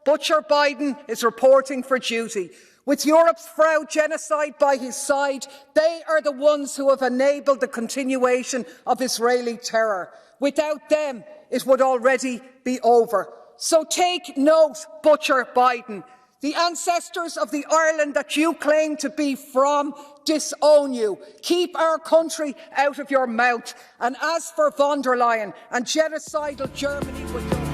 Butcher Biden is reporting for duty. With Europe's Frau genocide by his side, they are the ones who have enabled the continuation of Israeli terror. Without them, it would already be over. So take note, Butcher Biden. The ancestors of the Ireland that you claim to be from disown you. Keep our country out of your mouth. And as for von der Leyen and genocidal Germany with your...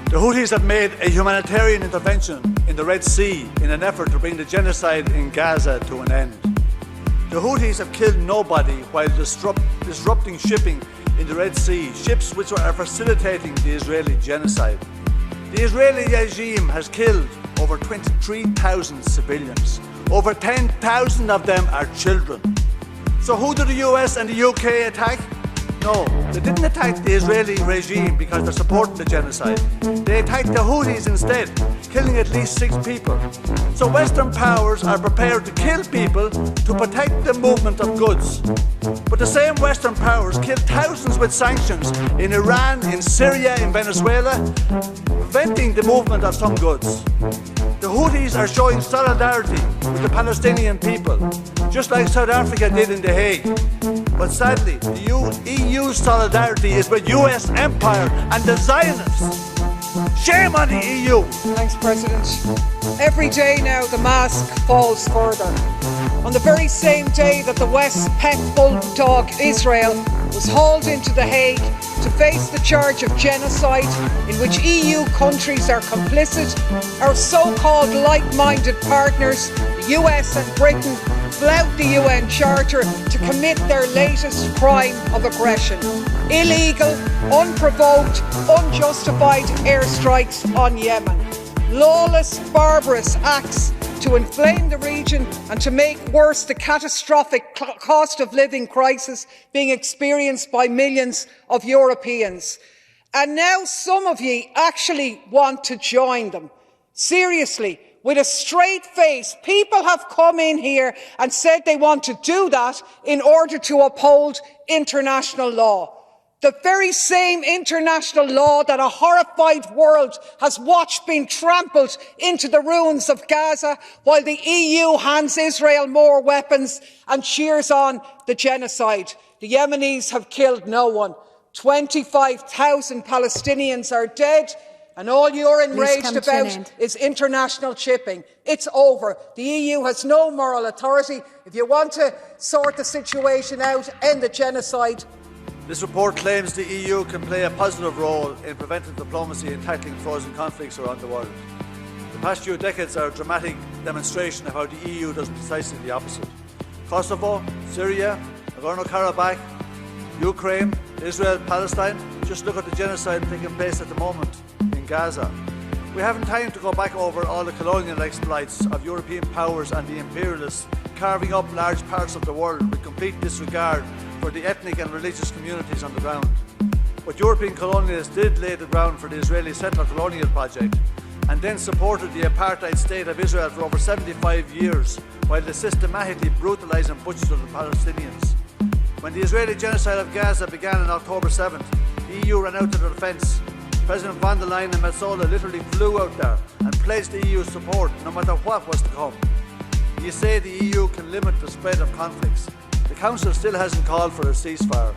The Houthis have made a humanitarian intervention in the Red Sea in an effort to bring the genocide in Gaza to an end. The Houthis have killed nobody while disrupting shipping in the Red Sea, ships which are facilitating the Israeli genocide. The Israeli regime has killed over 23,000 civilians. Over 10,000 of them are children. So who do the US and the UK attack? No, they didn't attack the Israeli regime because they're supporting the genocide. They attacked the Houthis instead, killing at least 6 people. So Western powers are prepared to kill people to protect the movement of goods. But the same Western powers killed thousands with sanctions in Iran, in Syria, in Venezuela, preventing the movement of some goods. The Houthis are showing solidarity with the Palestinian people, just like South Africa did in The Hague. But sadly, the EU's solidarity is with US empire and the Zionists. Shame on the EU! Thanks, President. Every day now the mask falls further. On the very same day that the West's pet bulldog Israel was hauled into The Hague to face the charge of genocide in which EU countries are complicit, our so-called like-minded partners, the US and Britain, flout the UN Charter to commit their latest crime of aggression. Illegal, unprovoked, unjustified airstrikes on Yemen. Lawless, barbarous acts to inflame the region and to make worse the catastrophic cost of living crisis being experienced by millions of Europeans. And now some of you actually want to join them. Seriously, with a straight face, people have come in here and said they want to do that in order to uphold international law. The very same international law that a horrified world has watched being trampled into the ruins of Gaza while the EU hands Israel more weapons and cheers on the genocide. The Yemenis have killed no one. 25,000 Palestinians are dead. And all you're enraged about is international shipping. It's over. The EU has no moral authority. If you want to sort the situation out, end the genocide. This report claims the EU can play a positive role in preventive diplomacy and tackling frozen conflicts around the world. The past few decades are a dramatic demonstration of how the EU does precisely the opposite. Kosovo, Syria, Nagorno-Karabakh, Ukraine, Israel, Palestine. Just look at the genocide taking place at the moment in Gaza. We haven't time to go back over all the colonial exploits of European powers and the imperialists carving up large parts of the world with complete disregard for the ethnic and religious communities on the ground. But European colonialists did lay the ground for the Israeli settler colonial project and then supported the apartheid state of Israel for over 75 years while they systematically brutalised and butchered the Palestinians. When the Israeli genocide of Gaza began on October 7th, the EU ran out to the defence. President von der Leyen and Metsola literally flew out there and pledged the EU's support no matter what was to come. You say the EU can limit the spread of conflicts. The Council still hasn't called for a ceasefire.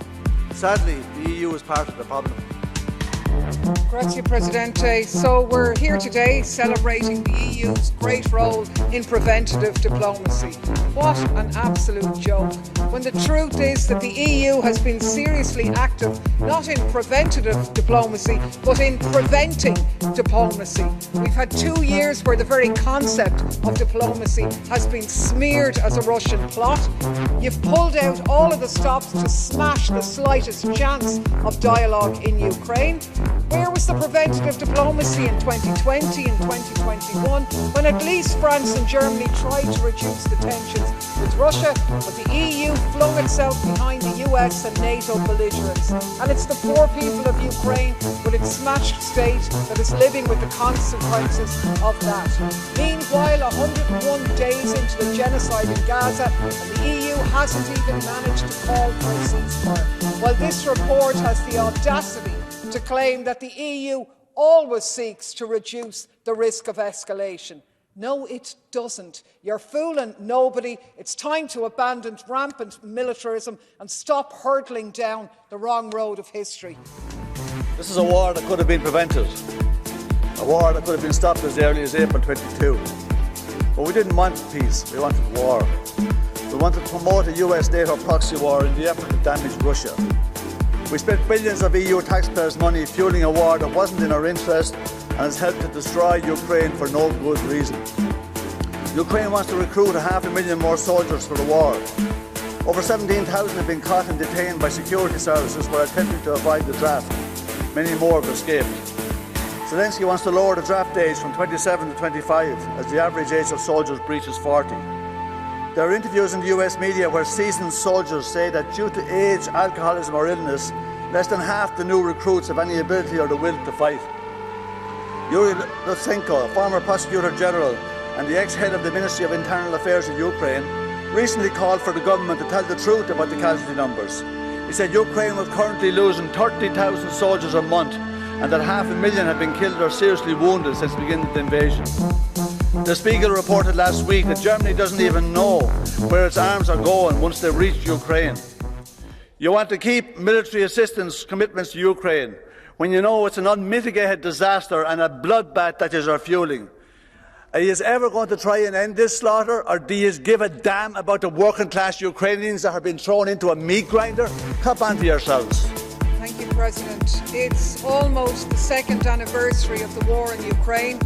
Sadly, the EU is part of the problem. Grazie, Presidente. So we're here today celebrating the EU's great role in preventative diplomacy. What an absolute joke. when the truth is that the EU has been seriously active, not in preventative diplomacy, but in preventing diplomacy. We've had 2 years where the very concept of diplomacy has been smeared as a Russian plot. You've pulled out all of the stops to smash the slightest chance of dialogue in Ukraine. Where was the preventative diplomacy in 2020 and 2021, when at least France and Germany tried to reduce the tensions with Russia, but the EU flung itself behind the US and NATO belligerents? And it's the poor people of Ukraine with its smashed state that is living with the consequences of that. Meanwhile, 101 days into the genocide in Gaza, and the EU hasn't even managed to call for a ceasefire. While this report has the audacity to claim that the EU always seeks to reduce the risk of escalation. No, it doesn't. You're fooling nobody. It's time to abandon rampant militarism and stop hurtling down the wrong road of history. This is a war that could have been prevented, a war that could have been stopped as early as April 22. But we didn't want peace, we wanted war. We wanted to promote a US-NATO proxy war in the effort to damage Russia. We spent billions of EU taxpayers' money fueling a war that wasn't in our interest and has helped to destroy Ukraine for no good reason. Ukraine wants to recruit 500,000 more soldiers for the war. Over 17,000 have been caught and detained by security services while attempting to avoid the draft. Many more have escaped. Zelensky wants to lower the draft age from 27 to 25 as the average age of soldiers breaches 40. There are interviews in the US media where seasoned soldiers say that due to age, alcoholism or illness, less than half the new recruits have any ability or the will to fight. Yuri Lutsenko, former Prosecutor General and the ex-head of the Ministry of Internal Affairs of Ukraine, recently called for the government to tell the truth about the casualty numbers. He said Ukraine was currently losing 30,000 soldiers a month and that 500,000 have been killed or seriously wounded since the beginning of the invasion. The Spiegel reported last week that Germany doesn't even know where its arms are going once they reach Ukraine. You want to keep military assistance commitments to Ukraine when you know it's an unmitigated disaster and a bloodbath that is fueling. Are you ever going to try and end this slaughter, or do you give a damn about the working class Ukrainians that have been thrown into a meat grinder? Cop on to yourselves. Thank you, President. It's almost the second anniversary of the war in Ukraine.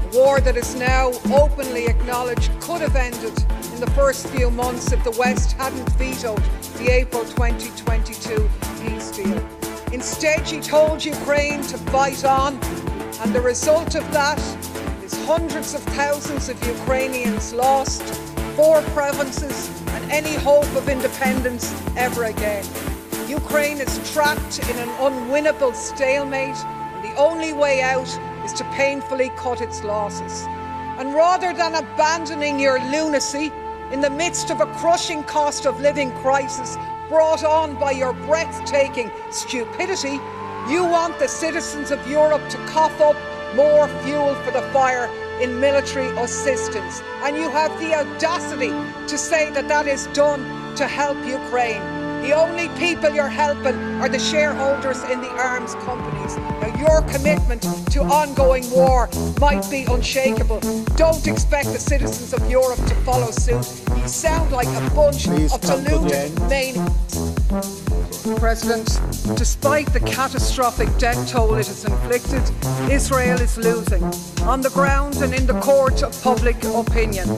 A war that is now openly acknowledged could have ended in the first few months if the West hadn't vetoed the April 2022 peace deal. Instead, she told Ukraine to fight on, and the result of that is hundreds of thousands of Ukrainians lost, 4 provinces, and any hope of independence ever again. Ukraine is trapped in an unwinnable stalemate, and the only way out is to painfully cut its losses. And rather than abandoning your lunacy in the midst of a crushing cost of living crisis brought on by your breathtaking stupidity, you want the citizens of Europe to cough up more fuel for the fire in military assistance. And you have the audacity to say that that is done to help Ukraine. The only people you're helping are the shareholders in the arms companies. Now, your commitment to ongoing war might be unshakable. Don't expect the citizens of Europe to follow suit. You sound like a bunch of deluded maniacs. President, despite the catastrophic death toll it has inflicted, Israel is losing, on the ground and in the court of public opinion.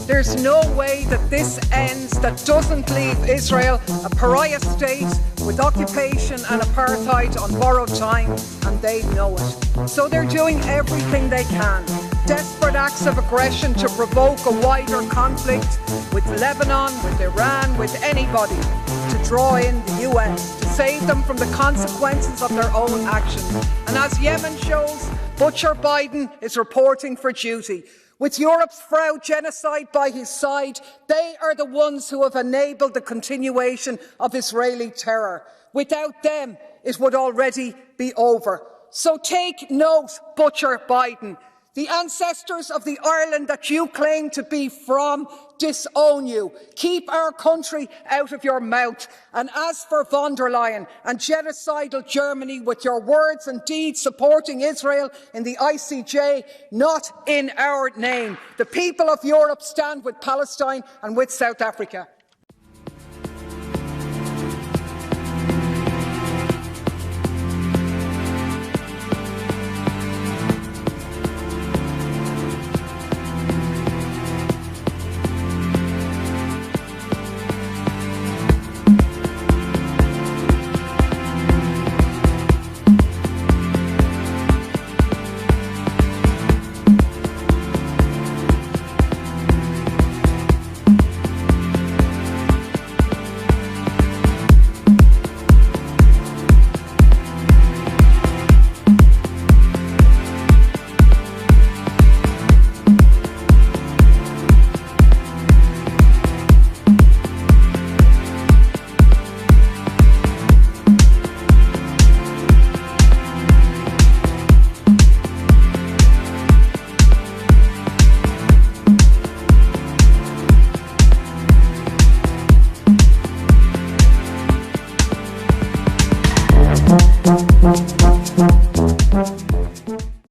There's no way that this ends that doesn't leave Israel a pariah state with occupation and apartheid on borrowed time, and they know it. So they're doing everything they can. Desperate acts of aggression to provoke a wider conflict with Lebanon, with Iran, with anybody, to draw in the US, to save them from the consequences of their own actions. And as Yemen shows, Butcher Biden is reporting for duty. With Europe's proud genocide by his side, they are the ones who have enabled the continuation of Israeli terror. Without them, it would already be over. So take note, Butcher Biden. The ancestors of the Ireland that you claim to be from disown you. Keep our country out of your mouth. And as for von der Leyen and genocidal Germany, with your words and deeds supporting Israel in the ICJ, not in our name. The people of Europe stand with Palestine and with South Africa.